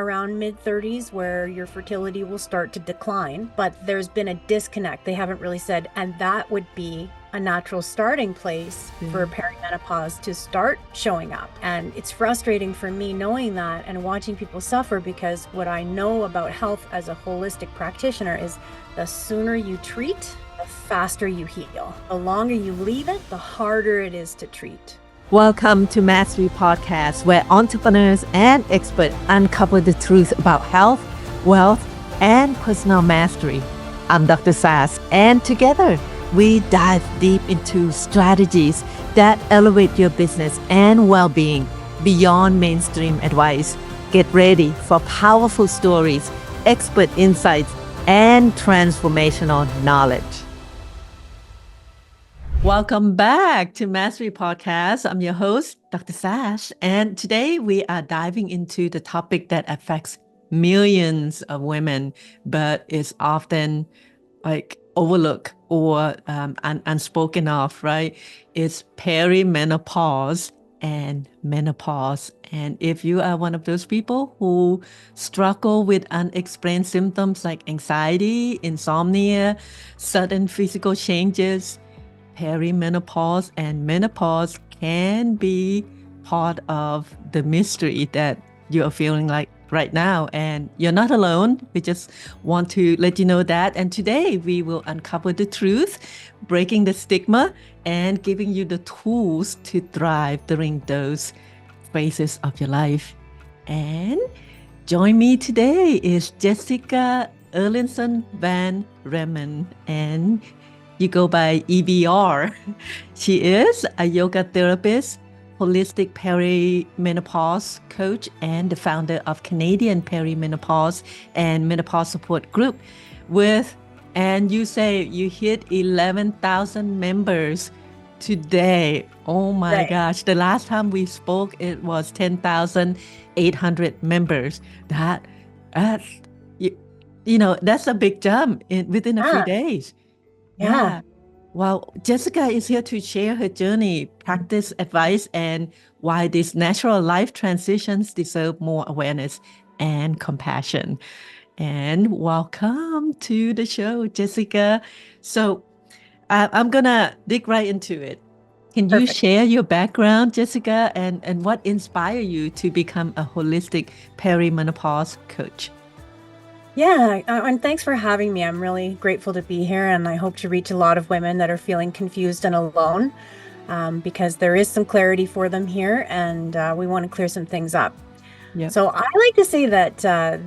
around mid-30s where your fertility will start to decline, but there's been a disconnect. They haven't really said, and that would be a natural starting place for perimenopause to start showing up. And it's frustrating for me knowing that and watching people suffer, because what I know about health as a holistic practitioner is the sooner you treat, the faster you heal. The longer you leave it, the harder it is to treat. Welcome to Mastery Podcast, where entrepreneurs and experts uncover the truth about health, wealth, and personal mastery. I'm Dr. Sas, and together we dive deep into strategies that elevate your business and well-being beyond mainstream advice. Get ready for powerful stories, expert insights, and transformational knowledge. Welcome back to Mastery Podcast. I'm your host, Dr. Sash, and today we are diving into the topic that affects millions of women, but is often overlooked or unspoken of, right? It's perimenopause and menopause. And if you are one of those people who struggle with unexplained symptoms like anxiety, insomnia, sudden physical changes, perimenopause and menopause can be part of the mystery that you're feeling like right now, and you're not alone. We just want to let you know that. And today we will uncover the truth, breaking the stigma, and giving you the tools to thrive during those phases of your life. And join me today is Jessica Erlendson van Remmen, and you go by EVR. She is a yoga therapist, holistic perimenopause coach, and the founder of Canadian Perimenopause and Menopause Support Group and you say you hit 11,000 members today. Oh my gosh. The last time we spoke, it was 10,800 members. That's a big jump within a few days. Yeah. Well, Jessica is here to share her journey, practice advice, and why these natural life transitions deserve more awareness and compassion. And welcome to the show, Jessica. So I'm going to dig right into it. Can you share your background, Jessica, and what inspired you to become a holistic perimenopause coach? Yeah, and thanks for having me. I'm really grateful to be here, and I hope to reach a lot of women that are feeling confused and alone, because there is some clarity for them here, and we want to clear some things up. Yep. So I like to say that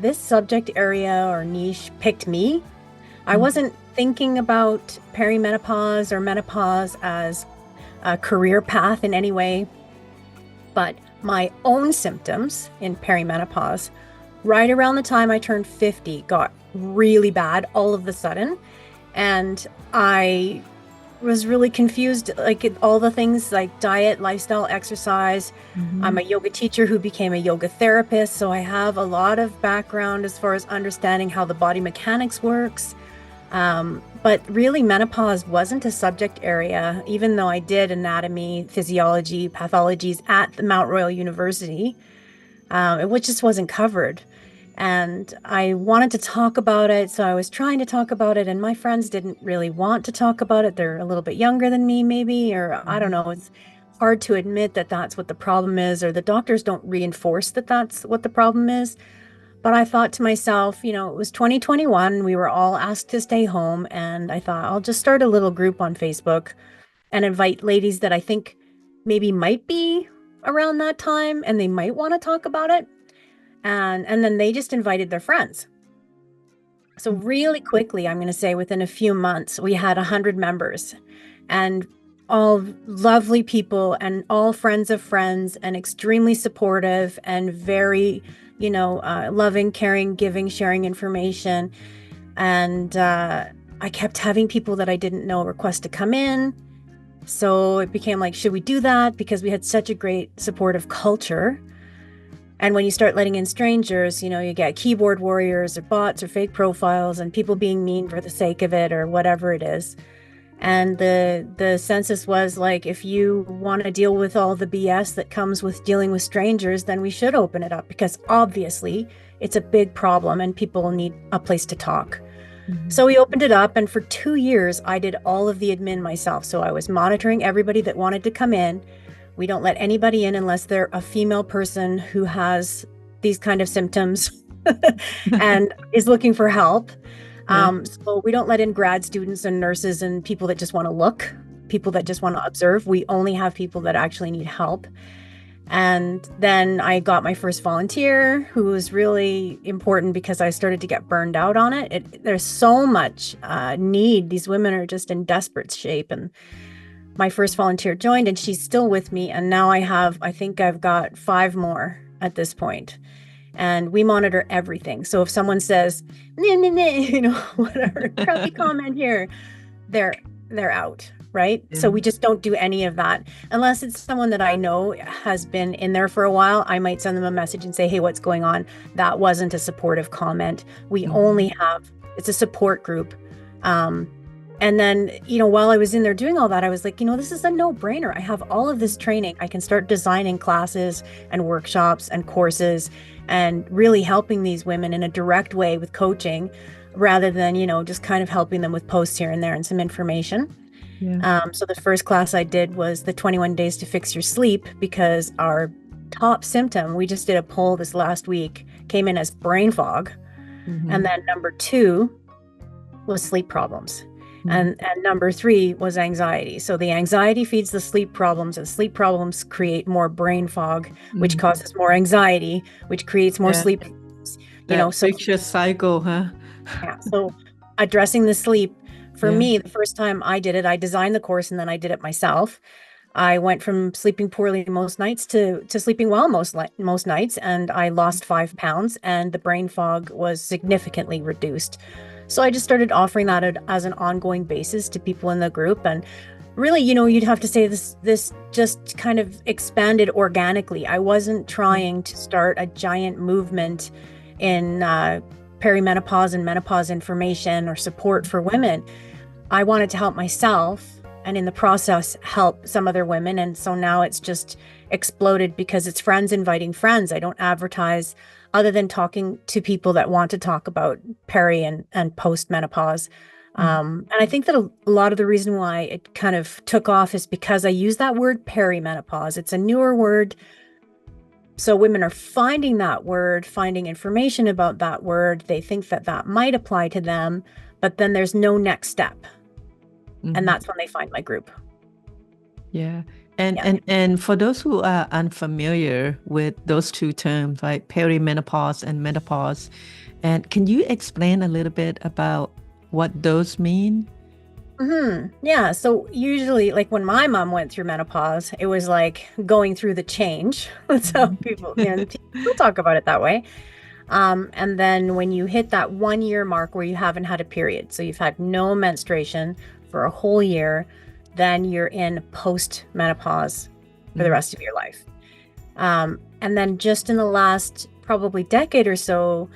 this subject area or niche picked me. I wasn't thinking about perimenopause or menopause as a career path in any way, but my own symptoms in perimenopause right around the time I turned 50 got really bad all of a sudden. And I was really confused, all the things like diet, lifestyle, exercise. I'm a yoga teacher who became a yoga therapist. So I have a lot of background as far as understanding how the body mechanics works. But really menopause wasn't a subject area, even though I did anatomy, physiology, pathologies at the Mount Royal University. It just wasn't covered. And I wanted to talk about it. So I was trying to talk about it, and my friends didn't really want to talk about it. They're a little bit younger than me, maybe, or I don't know. It's hard to admit that that's what the problem is, or the doctors don't reinforce that that's what the problem is. But I thought to myself, it was 2021. We were all asked to stay home. And I thought I'll just start a little group on Facebook and invite ladies that I think maybe might be around that time and they might want to talk about it. And then they just invited their friends. So really quickly, I'm going to say within a few months, we had 100 members, and all lovely people and all friends of friends, and extremely supportive and very, loving, caring, giving, sharing information. And I kept having people that I didn't know request to come in. So it became like, should we do that? Because we had such a great supportive culture. And when you start letting in strangers, you get keyboard warriors or bots or fake profiles and people being mean for the sake of it or whatever it is. And the census was like, if you want to deal with all the BS that comes with dealing with strangers, then we should open it up, because obviously it's a big problem and people need a place to talk. So we opened it up, and for 2 years, I did all of the admin myself. So I was monitoring everybody that wanted to come in. We don't let anybody in unless they're a female person who has these kind of symptoms and is looking for help. So we don't let in grad students and nurses and people that just want to look, people that just want to observe. We only have people that actually need help. And then I got my first volunteer, who was really important because I started to get burned out on it. There's so much need. These women are just in desperate shape. And my first volunteer joined, and she's still with me. And now I think I've got 5 more at this point. And we monitor everything. So if someone says, nah, nah, nah, whatever, crappy comment here, they're out. Right. So we just don't do any of that unless it's someone that I know has been in there for a while. I might send them a message and say, hey, what's going on? That wasn't a supportive comment. We only it's a support group. And then, while I was in there doing all that, I was like, this is a no-brainer. I have all of this training. I can start designing classes and workshops and courses and really helping these women in a direct way with coaching, rather than, just kind of helping them with posts here and there and some information. So the first class I did was the 21 days to fix your sleep, because our top symptom, we just did a poll this last week, came in as brain fog. And then number 2 was sleep problems. And number 3 was anxiety. So the anxiety feeds the sleep problems, and sleep problems create more brain fog, which causes more anxiety, which creates more sleep. So vicious cycle, huh? So addressing the sleep. For me, the first time I did it, I designed the course and then I did it myself. I went from sleeping poorly most nights to sleeping well most nights, and I lost 5 pounds, and the brain fog was significantly reduced. So I just started offering that as an ongoing basis to people in the group. And really, you'd have to say this just kind of expanded organically. I wasn't trying to start a giant movement in perimenopause and menopause information or support for women. I wanted to help myself, and in the process help some other women. And so now it's just exploded because it's friends inviting friends. I don't advertise other than talking to people that want to talk about peri and post-menopause. And I think that a lot of the reason why it kind of took off is because I use that word perimenopause. It's a newer word. So women are finding that word, finding information about that word. They think that might apply to them, but then there's no next step. And that's when they find my group. And for those who are unfamiliar with those 2 terms, like perimenopause and menopause, and can you explain a little bit about what those mean? Yeah. So usually, like when my mom went through menopause, it was like going through the change. That's how people talk about it that way. And then when you hit that 1 year mark where you haven't had a period, so you've had no menstruation for a whole year, then you're in post-menopause for the rest of your life. And then just in the last probably decade or so,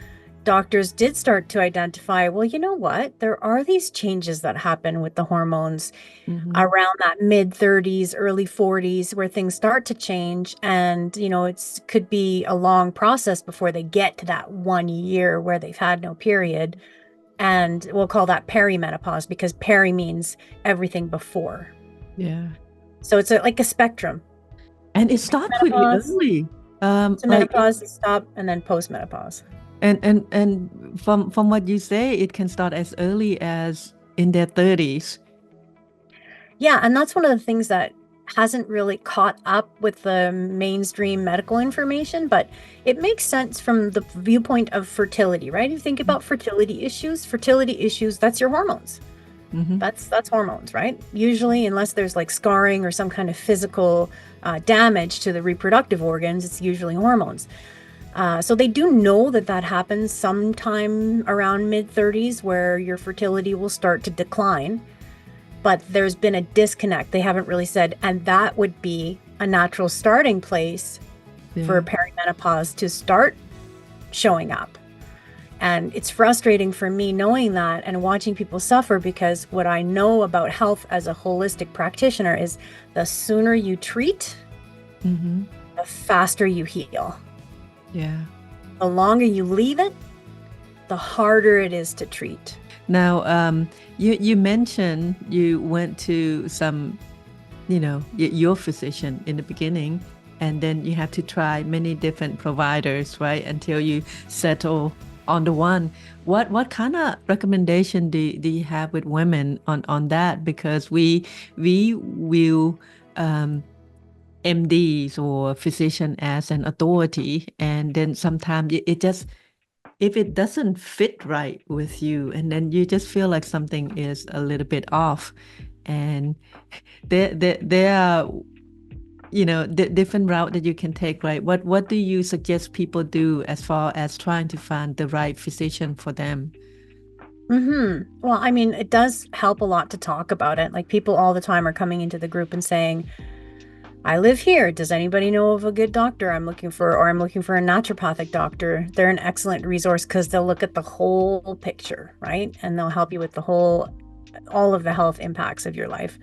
doctors did start to identify, well, you know what? There are these changes that happen with the hormones around that mid-30s, early 40s, where things start to change. And, it could be a long process before they get to that 1 year where they've had no period. And we'll call that perimenopause, because peri means everything before. So it's like a spectrum. And it starts pretty early. So menopause, stop, and then post-menopause. And from what you say, it can start as early as in their 30s. Yeah, and that's one of the things that hasn't really caught up with the mainstream medical information, but it makes sense from the viewpoint of fertility, right? You think about fertility issues, that's your hormones. That's hormones, right? Usually, unless there's like scarring or some kind of physical damage to the reproductive organs, it's usually hormones. So they do know that happens sometime around mid-30s, where your fertility will start to decline. But there's been a disconnect. They haven't really said, and that would be a natural starting place for perimenopause to start showing up. And it's frustrating for me knowing that and watching people suffer, because what I know about health as a holistic practitioner is the sooner you treat, the faster you heal. Yeah. The longer you leave it, the harder it is to treat. Now, you mentioned you went to some, your physician in the beginning, and then you have to try many different providers, right? Until you settle on the one. What kind of recommendation do you have with women on that? Because we will MDs or physician as an authority, and then sometimes it just, if it doesn't fit right with you, and then you just feel like something is a little bit off, and there are different route that you can take, right? What do you suggest people do as far as trying to find the right physician for them? Well, I mean, it does help a lot to talk about it. Like, people all the time are coming into the group and saying, I live here. Does anybody know of a good doctor I'm looking for? Or I'm looking for a naturopathic doctor. They're an excellent resource because they'll look at the whole picture, right? And they'll help you with all of the health impacts of your life.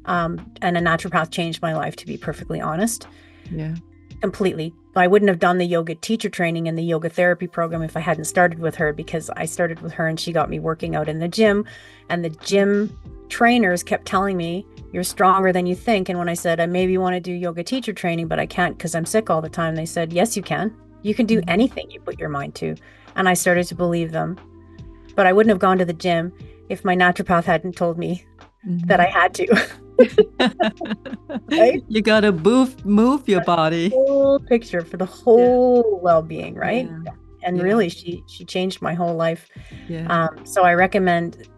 And a naturopath changed my life, to be perfectly honest. Yeah. Completely. I wouldn't have done the yoga teacher training and the yoga therapy program if I hadn't started with her, because I started with her and she got me working out in the gym, and the gym trainers kept telling me, you're stronger than you think. And when I said, I maybe want to do yoga teacher training, but I can't because I'm sick all the time, they said, yes, you can. You can do anything you put your mind to. And I started to believe them. But I wouldn't have gone to the gym if my naturopath hadn't told me that I had to. Right? You gotta move your body. Whole picture for the whole well-being, right? Yeah. And really, she changed my whole life. Yeah. So I recommend,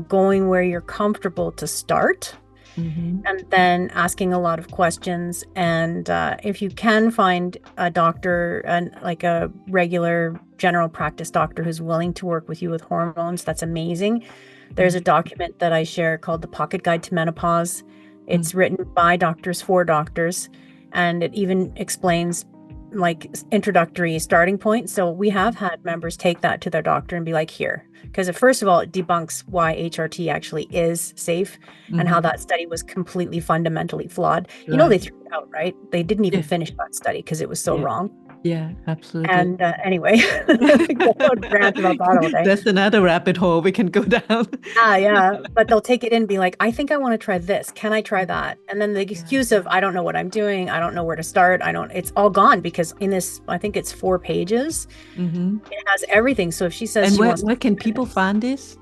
going where you're comfortable to start, and then asking a lot of questions. And if you can find a doctor, like a regular general practice doctor who's willing to work with you with hormones, that's amazing. There's a document that I share called the Pocket Guide to Menopause. It's written by doctors for doctors, and it even explains like introductory starting point. So we have had members take that to their doctor and be like, here, because first of all, it debunks why HRT actually is safe and how that study was completely fundamentally flawed. Right. They threw it out, right? They didn't even finish that study because it was so wrong. Yeah, absolutely. And anyway, rant about that all day. That's another rabbit hole we can go down. Yeah. But they'll take it in and be like, I think I want to try this. Can I try that? And then the excuse of, I don't know what I'm doing. I don't know where to start. it's all gone, because in this, I think it's 4 pages. It has everything. So if she says, and where can people find this?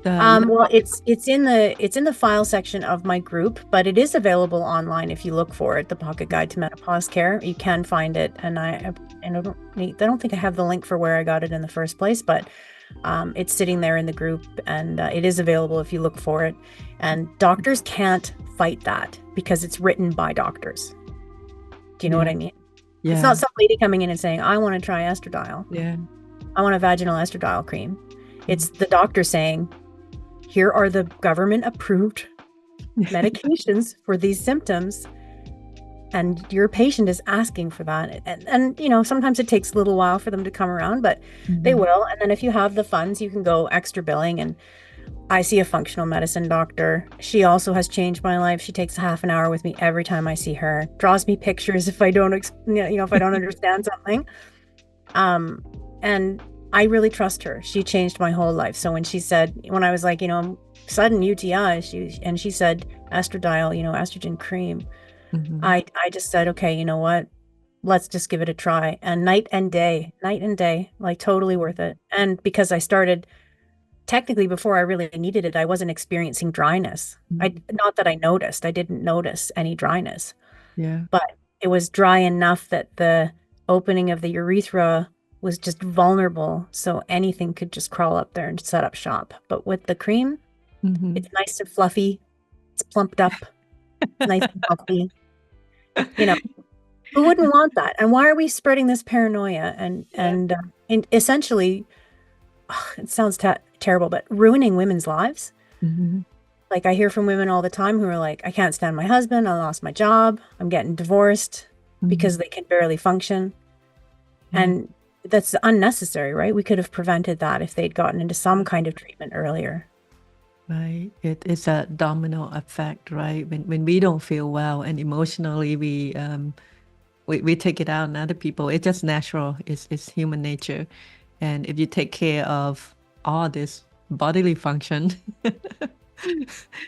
Well, it's in the file section of my group, but it is available online if you look for it. The Pocket Guide to Menopause Care. You can find it, and I don't think I have the link for where I got it in the first place, but it's sitting there in the group, and it is available if you look for it. And doctors can't fight that because it's written by doctors. Do you know what I mean? Yeah. It's not some lady coming in and saying, I want to try estradiol. Yeah. I want a vaginal estradiol cream. It's the doctor saying, here are the government approved medications for these symptoms, and your patient is asking for that. And sometimes it takes a little while for them to come around, but they will. And then if you have the funds, you can go extra billing. And I see a functional medicine doctor. She also has changed my life. She takes half an hour with me every time I see her, draws me pictures if I don't, if I don't understand something. And I really trust her. She changed my whole life. So when I was like, sudden UTI, she said estradiol, estrogen cream. I just said, okay, you know what? Let's just give it a try. And night and day, like totally worth it. And because I started technically before I really needed it, I wasn't experiencing dryness. Not that I noticed. I didn't notice any dryness. Yeah. But it was dry enough that the opening of the urethra was just vulnerable, so anything could just crawl up there and set up shop. But with the cream, it's nice and fluffy, it's plumped up, it's nice and healthy. Who wouldn't want that? And why are we spreading this paranoia and essentially, it sounds terrible, but ruining women's lives? Like, I hear from women all the time who are like, I can't stand my husband, I lost my job, I'm getting divorced because they can barely function. And that's unnecessary, right? We could have prevented that if they'd gotten into some kind of treatment earlier. Right. It's a domino effect, right? When we don't feel well and emotionally we take it out on other people. It's just natural. It's human nature. And if you take care of all this bodily function,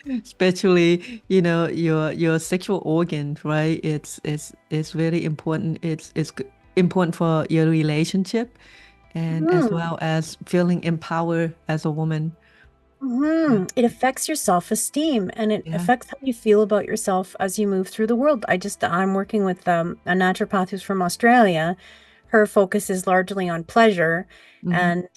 especially, your sexual organs, right? It's very important. Important for your relationship and as Mhm. well as feeling empowered as a woman. It affects your self-esteem and it Yeah. affects how you feel about yourself as you move through the world. I'm working with a naturopath who's from Australia. Her focus is largely on pleasure. Hmm. And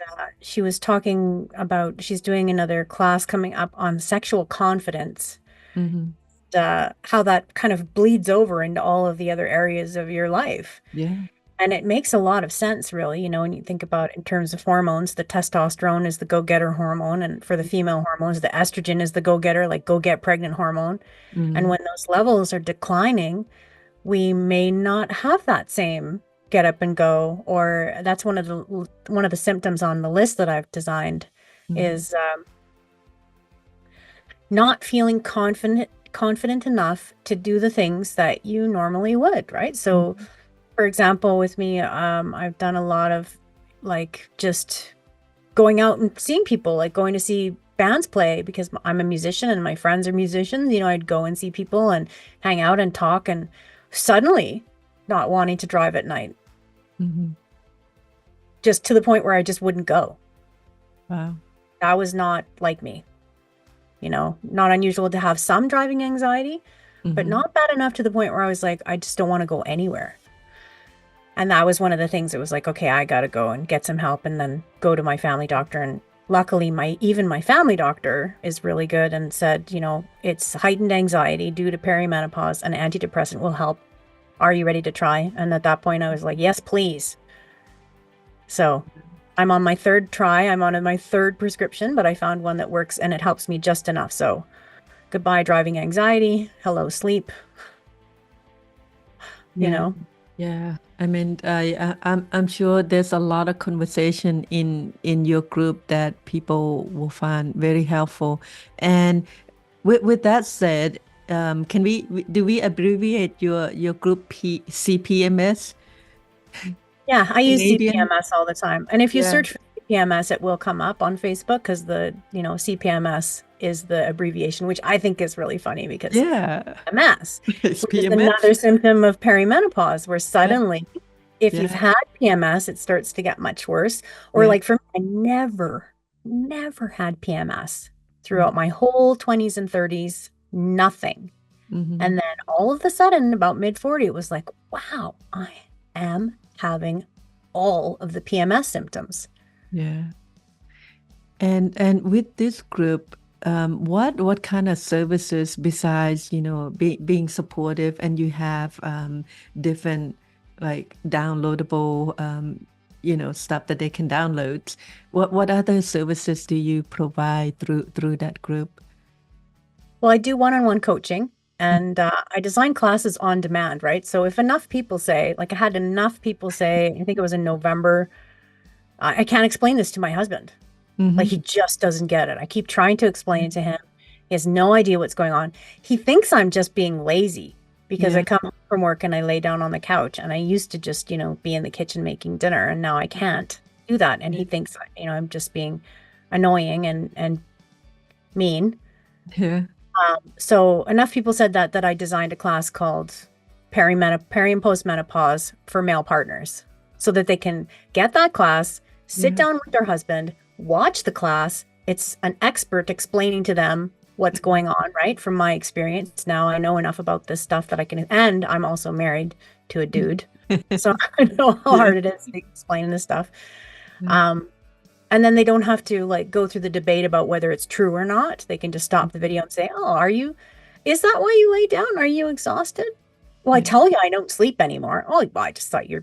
she was talking about she's doing another class coming up on sexual confidence, Hmm. how that kind of bleeds over into all of the other areas of your life. Yeah. And it makes a lot of sense, really, when you think about in terms of hormones, the testosterone is the go-getter hormone, and for the female hormones, the estrogen is the go-getter, like go get pregnant hormone. And Hmm. when those levels are declining, we may not have that same get up and go, or that's one of the symptoms on the list that I've designed Hmm. is not feeling confident enough to do the things that you normally would, right? So Hmm. for example, with me, I've done a lot of like just going out and seeing people, like going to see bands play because I'm a musician and my friends are musicians. I'd go and see people and hang out and talk and suddenly not wanting to drive at night, Hmm. just to the point where I just wouldn't go. Wow. That was not like me, not unusual to have some driving anxiety, but Hmm. not bad enough to the point where I was like, I just don't want to go anywhere. And that was one of the things that was like, okay, I got to go and get some help and then go to my family doctor. And luckily, my family doctor is really good and said, it's heightened anxiety due to perimenopause. An antidepressant will help. Are you ready to try? And at that point, I was like, yes, please. So I'm on my third try. I'm on my third prescription, but I found one that works and it helps me just enough. So goodbye, driving anxiety. Hello, sleep, you Yeah. know. Yeah. I mean, I'm sure there's a lot of conversation in your group that people will find very helpful. And with that said, can do we abbreviate your group CPMS? Yeah, I use Canadian? CPMS all the time. And if you Yeah. search for CPMS, it will come up on Facebook because CPMS is the abbreviation, which I think is really funny because Yeah. PMS, It's which is PMS. another symptom of perimenopause, where Yeah. suddenly, if you've Yeah. had PMS, it starts to get much worse. Or Yeah. like for me, I never had PMS throughout Mm-hmm. my whole 20s and 30s, nothing. Mm-hmm. And then all of a sudden, about mid 40, it was like, wow, I am having all of the PMS symptoms. Yeah. And with this group, what kind of services besides, being supportive and you have different like downloadable stuff that they can download. What other services do you provide through that group? Well, I do one-on-one coaching and I design classes on demand, right? So if enough people say, like I had enough people say, I think it was in November, I can't explain this to my husband. Like Mm-hmm. he just doesn't get it. I keep trying to explain it to him. He has no idea what's going on. He thinks I'm just being lazy because I Yeah. come home from work and I lay down on the couch and I used to just, be in the kitchen making dinner and now I can't do that. And he thinks, I'm just being annoying and mean. Yeah. So enough people said that I designed a class called Peri and Postmenopause for male partners so that they can get that class, sit Yeah. down with their husband, watch the class. It's an expert explaining to them what's going on, right? From my experience, now I know enough about this stuff that I can, and I'm also married to a dude. So I know how Yeah. hard it is to explain this stuff. Yeah. Um, and then they don't have to like go through the debate about whether it's true or not. They can just stop the video and say, "Oh, is that why you lay down? Are you exhausted?" Well, I Yeah. tell you I don't sleep anymore. Oh, well, I just thought you're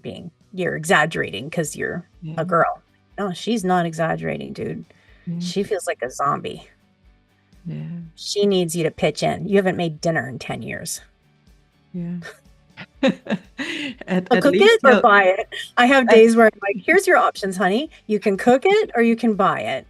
exaggerating because you're Yeah. a girl. No, she's not exaggerating, dude. Yeah. She feels like a zombie. Yeah. She needs you to pitch in. You haven't made dinner in 10 years. Yeah. I'll At cook least it or buy it. I have I, days where I'm like, here's your options, honey. You can cook it or you can buy it.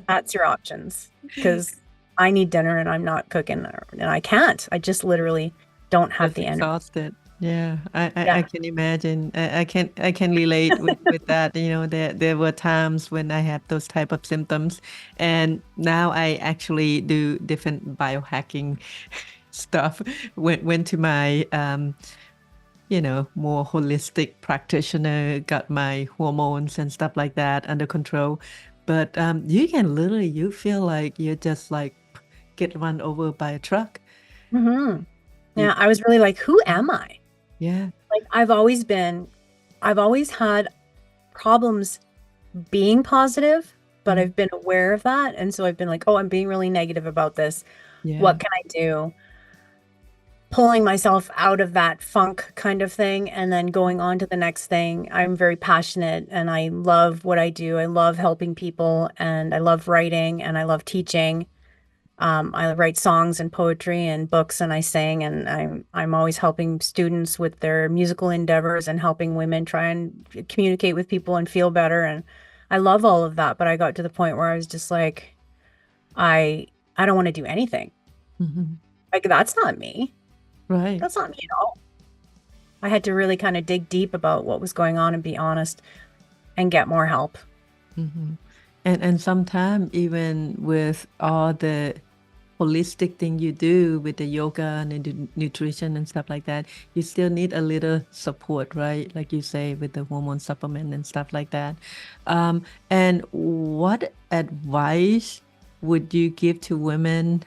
That's your options. Because I need dinner and I'm not cooking and I can't. I just literally don't have just the energy. exhausted. Yeah, I Yeah. can imagine. I can relate with that. You know, there were times when I had those type of symptoms, and now I actually do different biohacking stuff. Went to my more holistic practitioner, got my hormones and stuff like that under control. But you can literally, you feel like you're just like get run over by a truck. Hmm. You, Yeah. I was really like, who am I? yeah, Like, I've always had problems being positive, but mm, I've been aware of that. And so I've been like, oh, I'm being really negative about this. yeah, What can I do? Pulling myself out of that funk kind of thing and then going on to the next thing. I'm very passionate and I love what I do. I love helping people and I love writing and I love teaching. I write songs and poetry and books and I sing and I'm always helping students with their musical endeavors and helping women try and communicate with people and feel better. And I love all of that. But I got to the point where I was just like, I I don't want to do anything. mhm, Like that's not me. right. That's not me at all. I had to really kind of dig deep about what was going on and be honest and get more help. Hmm. And sometimes even with all the holistic thing you do with the yoga and the nutrition and stuff like that, you still need a little support, right? Like you say, with the hormone supplement and stuff like that. And what advice would you give to women,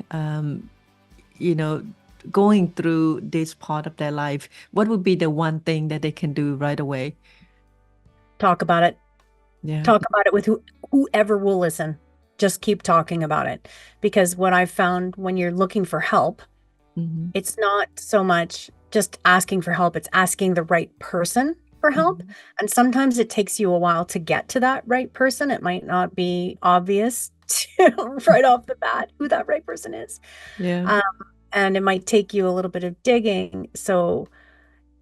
you know, going through this part of their life? What would be the one thing that they can do right away? Talk about it. Yeah. Talk about it with whoever will listen. Just keep talking about it. Because what I've found when you're looking for help, Hmm. it's not so much just asking for help, it's asking the right person for help. Hmm. And sometimes it takes you a while to get to that right person. It might not be obvious to, right off the bat who that right person is. Yeah. Um, and it might take you a little bit of digging. So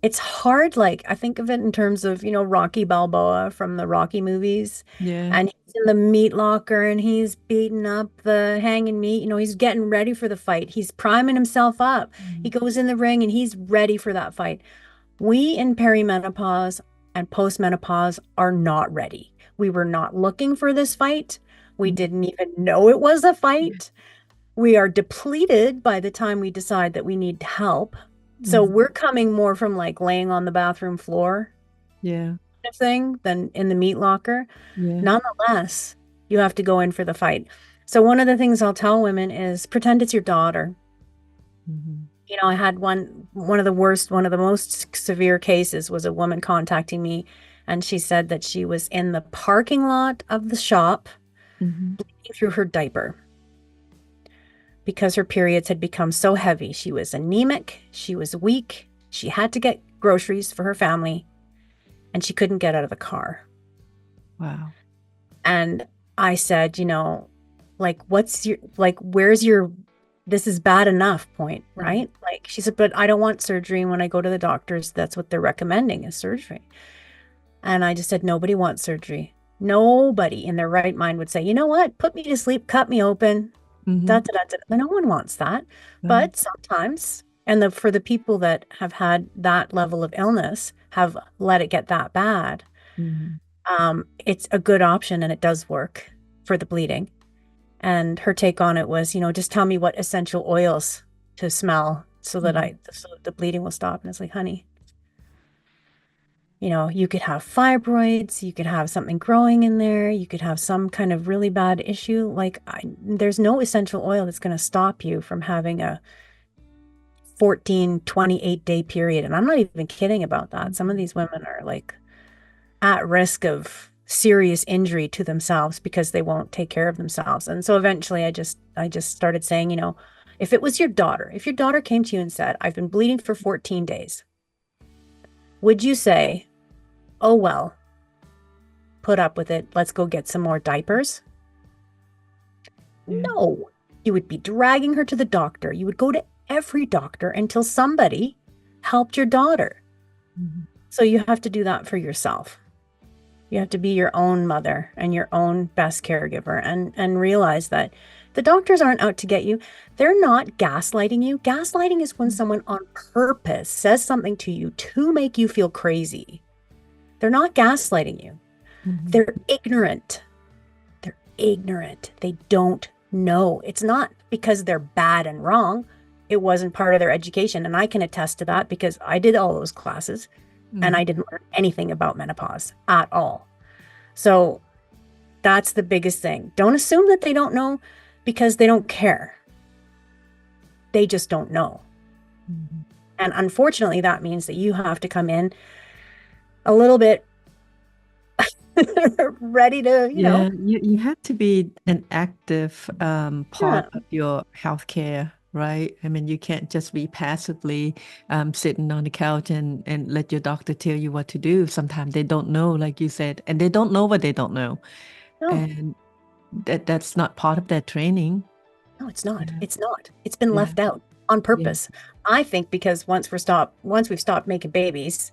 it's hard. Like I think of it in terms of, Rocky Balboa from the Rocky movies. Yeah. And he's in the meat locker and he's beating up the hanging meat. He's getting ready for the fight. He's priming himself up. He Mhm. goes in the ring and he's ready for that fight. We in perimenopause and postmenopause are not ready. We were not looking for this fight. We didn't even know it was a fight. We are depleted by the time we decide that we need help. So Mhm. we're coming more from like laying on the bathroom floor Yeah. kind of thing than in the meat locker. Yeah. Nonetheless, you have to go in for the fight. So one of the things I'll tell women is pretend it's your daughter. Mhm. I had one of the worst, one of the most severe cases was a woman contacting me and she said that she was in the parking lot of the shop Mhm. bleeding through her diaper because her periods had become so heavy. She was anemic, she was weak, she had to get groceries for her family, and she couldn't get out of the car. Wow. And I said, like, where's your, this is bad enough point, Mhm. right? Like, she said, but I don't want surgery. And when I go to the doctors, that's what they're recommending is surgery. And I just said, nobody wants surgery. Nobody in their right mind would say, you know what? Put me to sleep, cut me open. Da, Mhm. da, da, da. No one wants that. Right. But sometimes, and for the people that have had that level of illness, have let it get that bad, Mhm. it's a good option and it does work for the bleeding. And her take on it was, just tell me what essential oils to smell Mhm. so the bleeding will stop. And it's like, honey, you could have fibroids, you could have something growing in there, you could have some kind of really bad issue. Like, there's no essential oil that's going to stop you from having a 14, 28-day period. And I'm not even kidding about that. Some of Mhm. these women are like at risk of serious injury to themselves because they won't take care of themselves. And so eventually I just started saying, if it was if your daughter came to you and said, I've been bleeding for 14 days, would you say, oh, well, put up with it. Let's go get some more diapers? Yeah. No, you would be dragging her to the doctor. You would go to every doctor until somebody helped your daughter. Mhm. So you have to do that for yourself. You have to be your own mother and your own best caregiver and realize that the doctors aren't out to get you. They're not gaslighting you. Gaslighting is when someone on purpose says something to you to make you feel crazy. They're not gaslighting you. Mhm. They're ignorant. They're ignorant. They don't know. It's not because they're bad and wrong. It wasn't part of their education. And I can attest to that because I did all those classes and I didn't learn anything about menopause at all. So that's the biggest thing. Don't assume that they don't know because they don't care. They just don't know. Mhm. And unfortunately, that means that you have to come in a little bit ready to, Yeah, you have to be an active part yeah, of your healthcare, right? I mean, you can't just be passively sitting on the couch and let your doctor tell you what to do. Sometimes they don't know, like you said, and they don't know what they don't know. no, And that's not part of their training. no, it's not. Yeah, It's not. It's been yeah, left out on yeah. purpose. I think because once we've stopped making babies,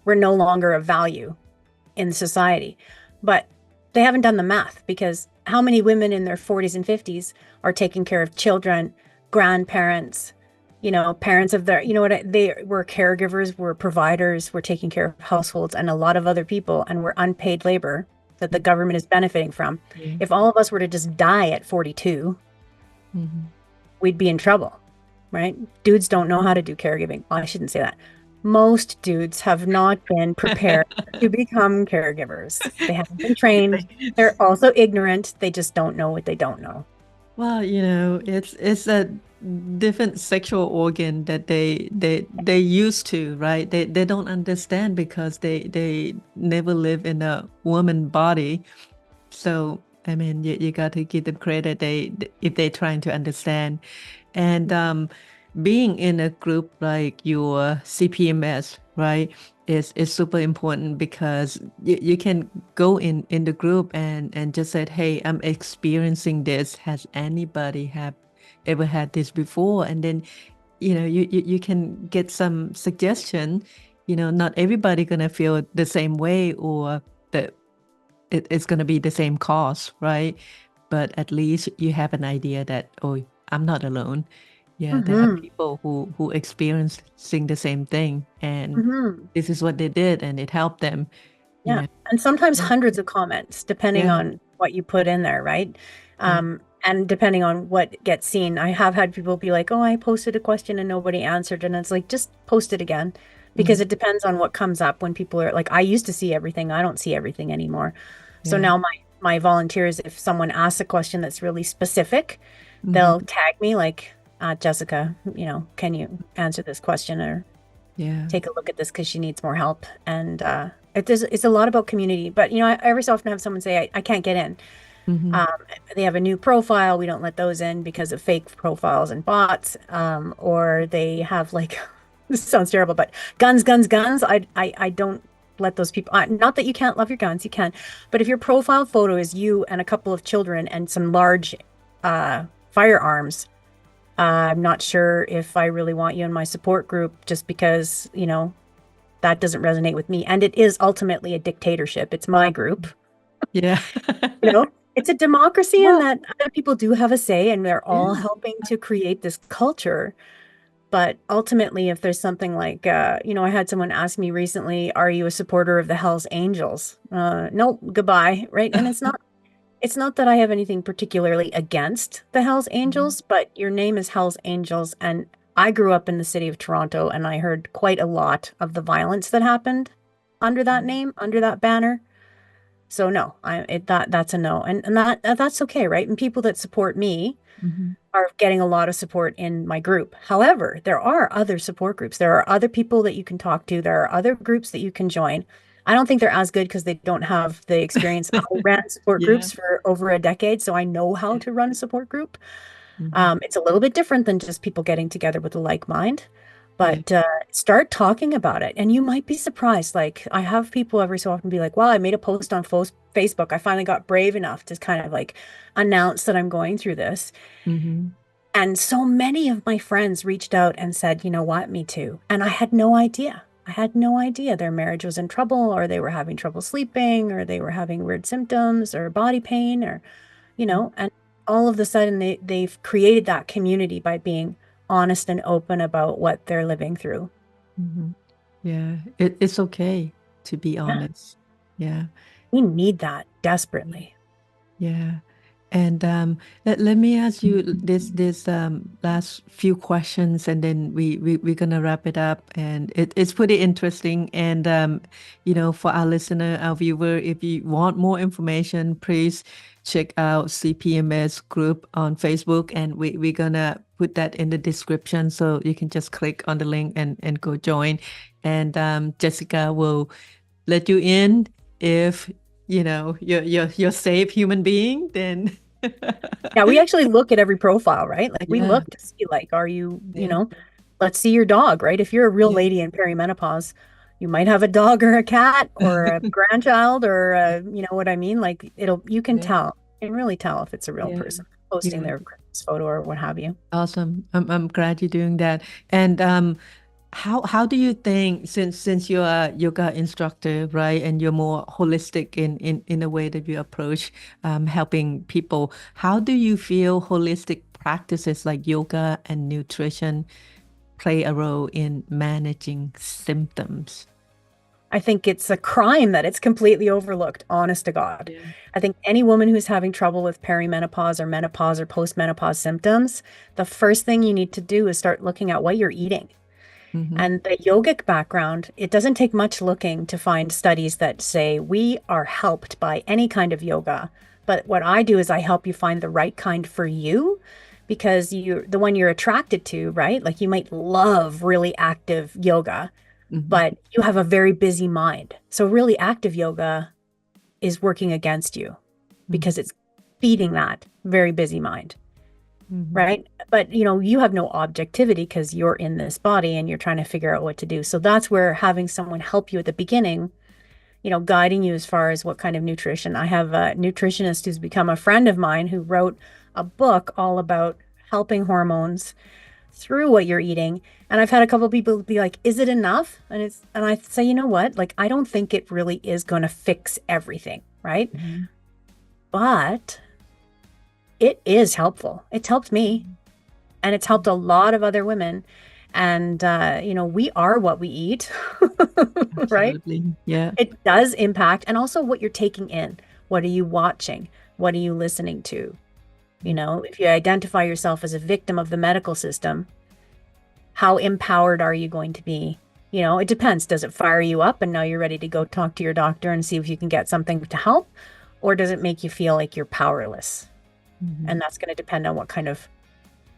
we're no longer of value in society. But they haven't done the math because how many women in their 40s and 50s are taking care of children, grandparents, parents of their, they were caregivers, were providers, were taking care of households and a lot of other people and were unpaid labor that the government is benefiting from. Yeah. If all of us were to just die at 42, Mhm. we'd be in trouble, right? Dudes don't know how to do caregiving. Well, I shouldn't say that. Most dudes have not been prepared to become caregivers. They haven't been trained. They're also ignorant. They just don't know what they don't know. Well, it's a different sexual organ that they used to, right? They don't understand because they never live in a woman body. So, I mean, you got to give them credit if they're trying to understand. And being in a group like your CPMS, right, is super important because you can go in the group and just say, hey, I'm experiencing this. Has anybody have ever had this before? And then, you can get some suggestion. Not everybody gonna feel the same way or that it's gonna be the same cause, right? But at least you have an idea that, oh, I'm not alone. Yeah, there are Mm-hmm. people who experiencing the same thing, and Mm-hmm. this is what they did, and it helped them. You Yeah. know. And sometimes Yeah, hundreds of comments, depending yeah, on what you put in there, right? yeah. And depending on what gets seen. I have had people be like, oh, I posted a question and nobody answered. And it's like, just post it again because Mm, it depends on what comes up when people are like, I used to see everything. I don't see everything anymore. So yeah. now my volunteers, if someone asks a question that's really specific, they'll Hmm. tag me like, Jessica, can you answer this question or Yeah. take a look at this because she needs more help. And it's a lot about community. But I every so often have someone say, I can't get in. Hmm. Um, they have a new profile. We don't let those in because of fake profiles and bots. Or they have like this sounds terrible, but guns, guns, guns. I don't let those people. Not that you can't love your guns, you can. But if your profile photo is you and a couple of children and some large firearms, I'm not sure if I really want you in my support group just because, that doesn't resonate with me. And it is ultimately a dictatorship. It's my group. Yeah. It's a democracy in Well, that other people do have a say and they're all yeah. helping to create this culture. But ultimately, if there's something like, I had someone ask me recently, are you a supporter of the Hells Angels? No, goodbye. Right. And it's not that I have anything particularly against the Hells Mhm. Angels, but your name is Hells Angels. And I grew up in the city of Toronto and I heard quite a lot of the violence that happened under that name, under that banner. So no, that's a no. And that's okay, right? And people that support me Mhm. are getting a lot of support in my group. However, there are other support groups. There are other people that you can talk to. There are other groups that you can join. I don't think they're as good because they don't have the experience. I ran support Yeah. groups for over a decade, so I know how Yeah. to run a support group. Mhm. It's a little bit different than just people getting together with a like mind, Yeah. but start talking about it. And you might be surprised. Like, I have people every so often be like, well, I made a post on Facebook. I finally got brave enough to kind of like announce that I'm going through this. Mhm. And so many of my friends reached out and said, you know what, me too. And I had no idea. I had no idea their marriage was in trouble, or they were having trouble sleeping, or they were having weird symptoms or body pain, or, and all of a sudden they've created that community by being honest and open about what they're living through. Mhm. Yeah, it's okay to be Yeah, honest. Yeah. we need that desperately. Yeah. And let me ask you this last few questions, and then we're gonna wrap it up. And it's pretty interesting. And for our listener, our viewer, if you want more information, please check out CPMS group on Facebook, and we're gonna put that in the description, so you can just click on the link and go join. And Jessica will let you in if you're safe human being, then Yeah, we actually look at every profile, right? Like we yeah, look to see like, are you, yeah, let's see your dog, right? If you're a real yeah, lady in perimenopause, you might have a dog or a cat or a grandchild or you know what I mean? Like you can yeah, tell, you can really tell if it's a real yeah, person posting yeah. their Christmas photo or what have you. Awesome. I'm glad you're doing that. And how do you think, since you're a yoga instructor, right, and you're more holistic in a way that you approach helping people, how do you feel holistic practices like yoga and nutrition play a role in managing symptoms? I think it's a crime that it's completely overlooked, honest to God. Yeah. I think any woman who's having trouble with perimenopause or menopause or postmenopause symptoms, the first thing you need to do is start looking at what you're eating. Mm-hmm. And the yogic background, it doesn't take much looking to find studies that say we are helped by any kind of yoga. But what I do is I help you find the right kind for you because the one you're attracted to, right? Like you might love really active yoga, Mm-hmm. but you have a very busy mind. So really active yoga is working against you Mm-hmm. because it's feeding that very busy mind, Mm-hmm. right? But you have no objectivity because you're in this body and you're trying to figure out what to do. So that's where having someone help you at the beginning, guiding you as far as what kind of nutrition. I have a nutritionist who's become a friend of mine who wrote a book all about helping hormones through what you're eating. And I've had a couple of people be like, "Is it enough?" And I say, "You know what? Like I don't think it really is going to fix everything, right? Mm-hmm. But it is helpful. It's helped me and it's helped a lot of other women. And we are what we eat, right? Absolutely. Yeah. It does impact, and also what you're taking in. What are you watching? What are you listening to? If you identify yourself as a victim of the medical system, how empowered are you going to be? It depends. Does it fire you up and now you're ready to go talk to your doctor and see if you can get something to help? Or does it make you feel like you're powerless? Mm-hmm. And that's going to depend on what kind of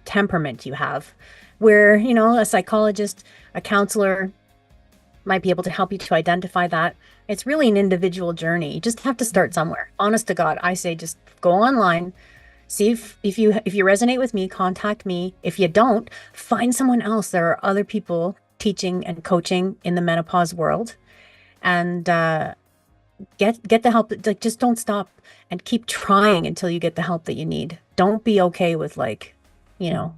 temperament you have. Where, a psychologist, a counselor might be able to help you to identify that. It's really an individual journey. You just have to start somewhere. Honest to God, I say just go online, see if you resonate with me, contact me. If you don't, find someone else. There are other people teaching and coaching in the menopause world, and get the help. Like just don't stop and keep trying until you get the help that you need. Don't be okay with like, you know,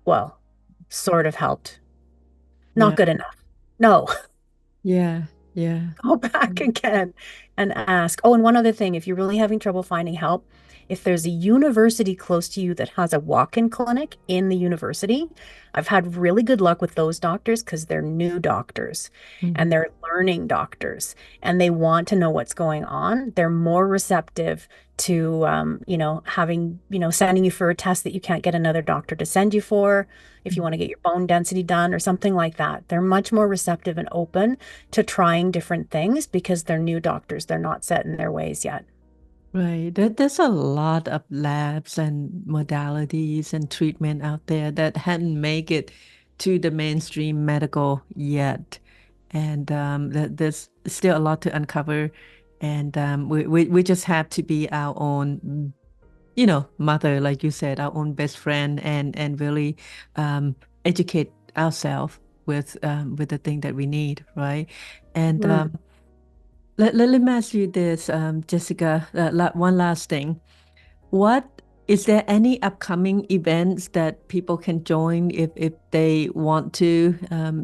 well, sort of helped, not Yeah. good enough. No, Yeah. Yeah. go back again and ask. Oh, and one other thing, if you're really having trouble finding help, if there's a university close to you that has a walk-in clinic in the university, I've had really good luck with those doctors because they're new doctors and Mm-hmm. they're learning doctors and they want to know what's going on. They're more receptive to, having, sending you for a test that you can't get another doctor to send you for. If you want to get your bone density done or something like that, they're much more receptive and open to trying different things because they're new doctors. They're not set in their ways yet. Right. There's a lot of labs and modalities and treatment out there that hadn't made it to the mainstream medical yet. And there's still a lot to uncover. And we just have to be our own, mother, like you said, our own best friend, and really educate ourselves with the thing that we need, right? And Mm. let me ask you this, Jessica, one last thing. What Is there any upcoming events that people can join if they want to?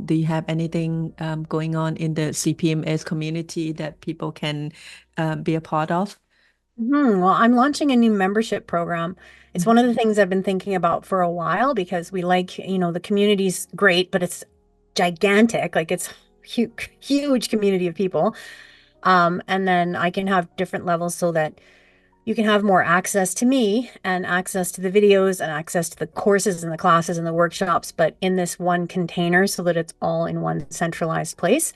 Do you have anything going on in the CPMS community that people can be a part of? Well, I'm launching a new membership program. It's Mhm. one of the things I've been thinking about for a while because we like, the community's great, but it's gigantic. Like it's huge community of people. And then I can have different levels so that you can have more access to me and access to the videos and access to the courses and the classes and the workshops, but in this one container so that it's all in one centralized place.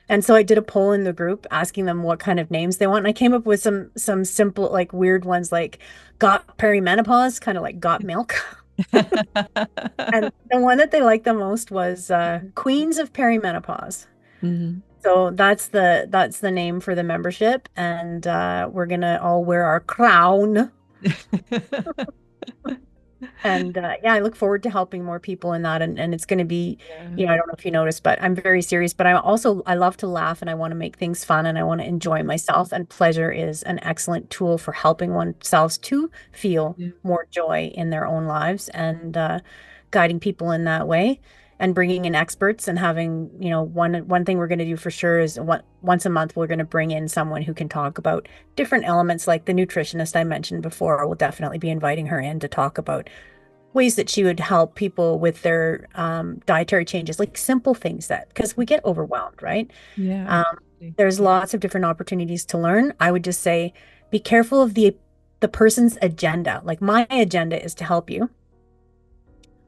And so I did a poll in the group asking them what kind of names they want. And I came up with some simple, like weird ones like got perimenopause, kind of like got milk. And the one that they liked the most was Queens of Perimenopause. Mhm. So that's the name for the membership. And we're gonna all wear our crown. And yeah, I look forward to helping more people in that. And it's going to be, Yeah. I don't know if you noticed, but I'm very serious. But I love to laugh and I want to make things fun and I want to enjoy myself. And pleasure is an excellent tool for helping oneself to feel Yeah. more joy in their own lives and guiding people in that way. And bringing in experts and having, one thing we're going to do for sure is once a month we're going to bring in someone who can talk about different elements, like the nutritionist I mentioned before. We'll definitely be inviting her in to talk about ways that she would help people with their dietary changes, like simple things that, because we get overwhelmed, right? Yeah, Um, absolutely. there's lots of different opportunities to learn. I would just say be careful of the person's agenda. Like my agenda is to help you.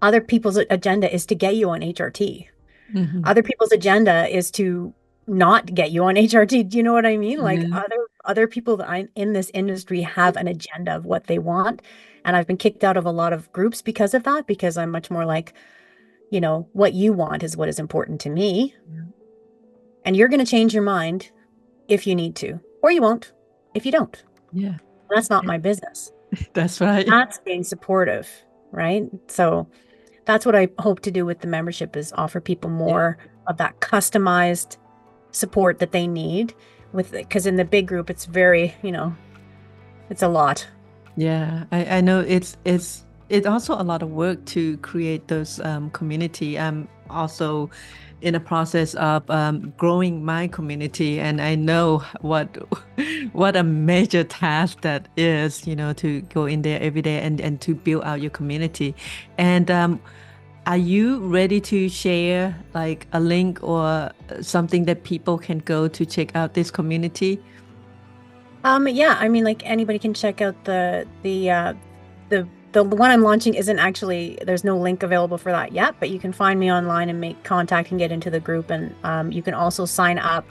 Other people's agenda is to get you on HRT. Hmm. Other people's agenda is to not get you on HRT. Do you know what I mean? Like Yeah. other people that I'm in this industry have an agenda of what they want. And I've been kicked out of a lot of groups because of that, because I'm much more like, what you want is what is important to me. And you're going to change your mind if you need to, or you won't if you don't. Yeah. That's not my business. That's right. That's being supportive, right? So that's what I hope to do with the membership is offer people Yeah. more of that customized support that they need with it. Because in the big group, it's very, it's a lot. Yeah, I know it's also a lot of work to create those community. I'm also in a process of growing my community, and I know what what a major task that is, to go in there every day and to build out your community. And are you ready to share like a link or something that people can go to check out this community? Yeah, I mean, like anybody can check out the one I'm launching isn't actually, there's no link available for that yet, but you can find me online and make contact and get into the group. And you can also sign up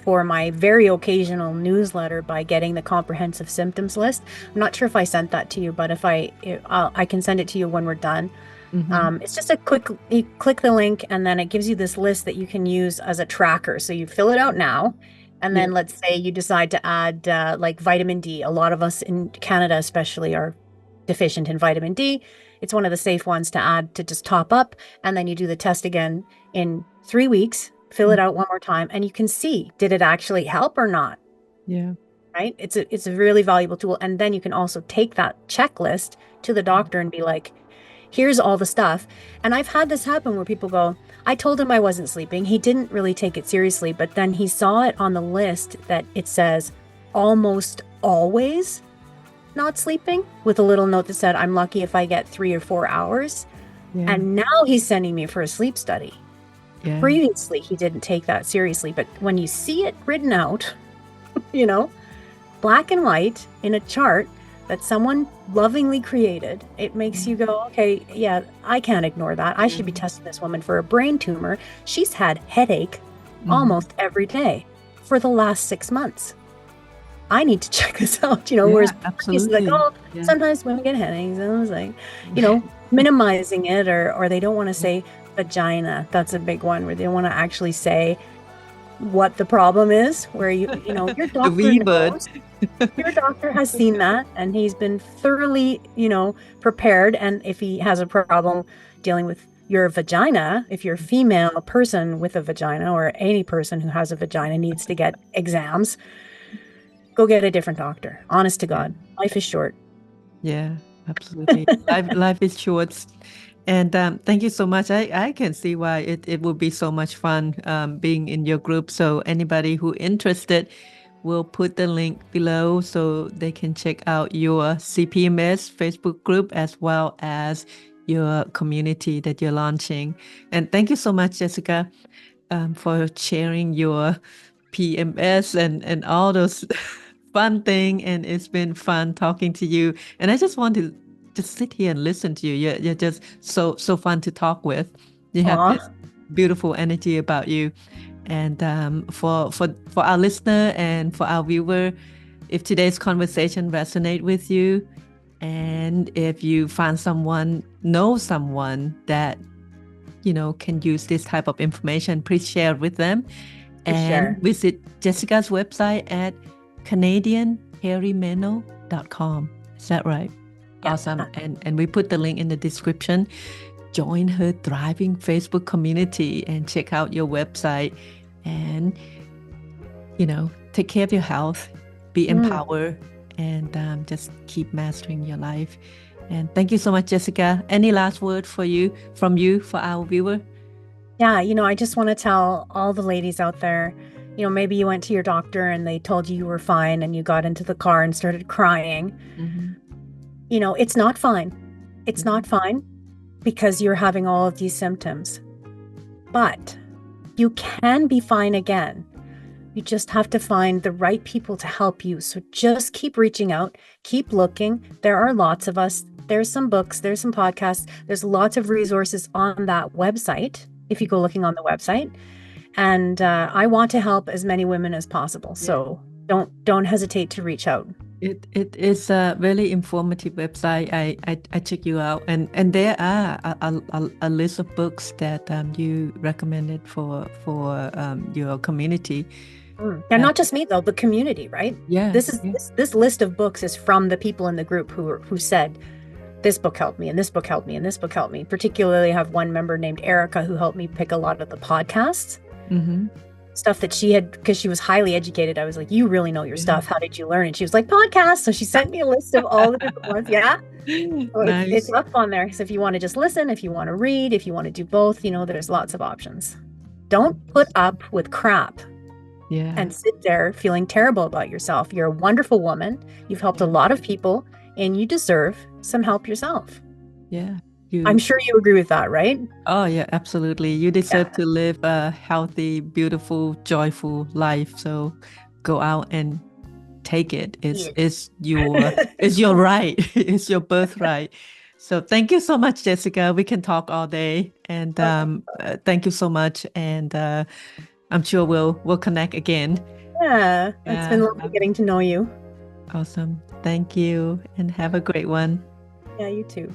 for my very occasional newsletter by getting the comprehensive symptoms list. I'm not sure if I sent that to you, but I can send it to you when we're done. Hmm. It's just you click the link and then it gives you this list that you can use as a tracker. So you fill it out now. And Yeah. then let's say you decide to add like vitamin D. A lot of us in Canada, especially, are deficient in vitamin D. It's one of the safe ones to add to just top up. And then you do the test again in 3 weeks, fill it out one more time, and you can see, did it actually help or not? Yeah. Right? It's a really valuable tool. And then you can also take that checklist to the doctor and be like, here's all the stuff. And I've had this happen where people go, I told him I wasn't sleeping. He didn't really take it seriously, but then he saw it on the list that it says almost always not sleeping with a little note that said, I'm lucky if I get 3 or 4 hours. Yeah. And now he's sending me for a sleep study. Yeah. Previously, he didn't take that seriously, but when you see it written out, you know, black and white in a chart that someone lovingly created, it makes you go, okay, yeah, I can't ignore that. I should be testing this woman for a brain tumor. She's had headache Mhm. almost every day for the last 6 months. I need to check this out, Yeah, whereas he's like, absolutely. oh, Yeah. sometimes women get headaches. And I was like, minimizing it or they don't want to say vagina. That's a big one where they don't want to actually say what the problem is, where your The doctor wee bird. knows. Your doctor has seen that and he's been thoroughly, prepared. And if he has a problem dealing with your vagina, if you're a female person with a vagina or any person who has a vagina needs to get exams, go get a different doctor. Honest to Yeah. God, life is short. Yeah. Absolutely. Life is short. And thank you so much. I can see why it would be so much fun being in your group. So anybody who interested, we'll put the link below so they can check out your CPMS Facebook group as well as your community that you're launching. And thank you so much, Jessica, for sharing your PMS and all those fun thing. And it's been fun talking to you. And I just want to just sit here and listen to you. You're just so fun to talk with. You have Aw. this beautiful energy about you. And for our listener and for our viewer, if today's conversation resonate with you, and if you find know someone that can use this type of information, please share it with them. For And sure. visit Jessica's website at canadianperimeno.com. Is that right? Yeah. Awesome. And we put the link in the description. Join her thriving Facebook community and check out your website and, take care of your health, be empowered, and just keep mastering your life. And thank you so much, Jessica. Any last word from you for our viewer? Yeah, I just want to tell all the ladies out there, maybe you went to your doctor and they told you were fine and you got into the car and started crying. Mm-hmm. It's not fine. It's not fine because you're having all of these symptoms. But you can be fine again. You just have to find the right people to help you. So just keep reaching out, keep looking. There are lots of us. There's some books, there's some podcasts, there's lots of resources on that website if you go looking on the website. And I want to help as many women as possible. So don't hesitate to reach out. It is a really informative website. I check you out, and there are a list of books that you recommended for your community. And not just me though, the community, right? Yeah. This list of books is from the people in the group who said, this book helped me, and this book helped me, and this book helped me. Particularly, I have one member named Erica who helped me pick a lot of the podcasts. Stuff that she had, because she was highly educated. I was like, you really know your stuff. How did you learn it? She was like, podcasts. So she sent me a list of all the different ones. Yeah. So Nice. it's up on there. So if you want to just listen, if you want to read, if you want to do both, there's lots of options. Don't put up with crap. Yeah. And sit there feeling terrible about yourself. You're a wonderful woman. You've helped a lot of people, and you deserve some help yourself. Yeah. I'm sure you agree with that, right? Oh, yeah, absolutely. You deserve to live a healthy, beautiful, joyful life. So go out and take it. It's your right. It's your birthright. So thank you so much, Jessica. We can talk all day. And thank you so much. And I'm sure we'll connect again. Yeah, it's been lovely getting to know you. Awesome. Thank you, and have a great one. Yeah, you too.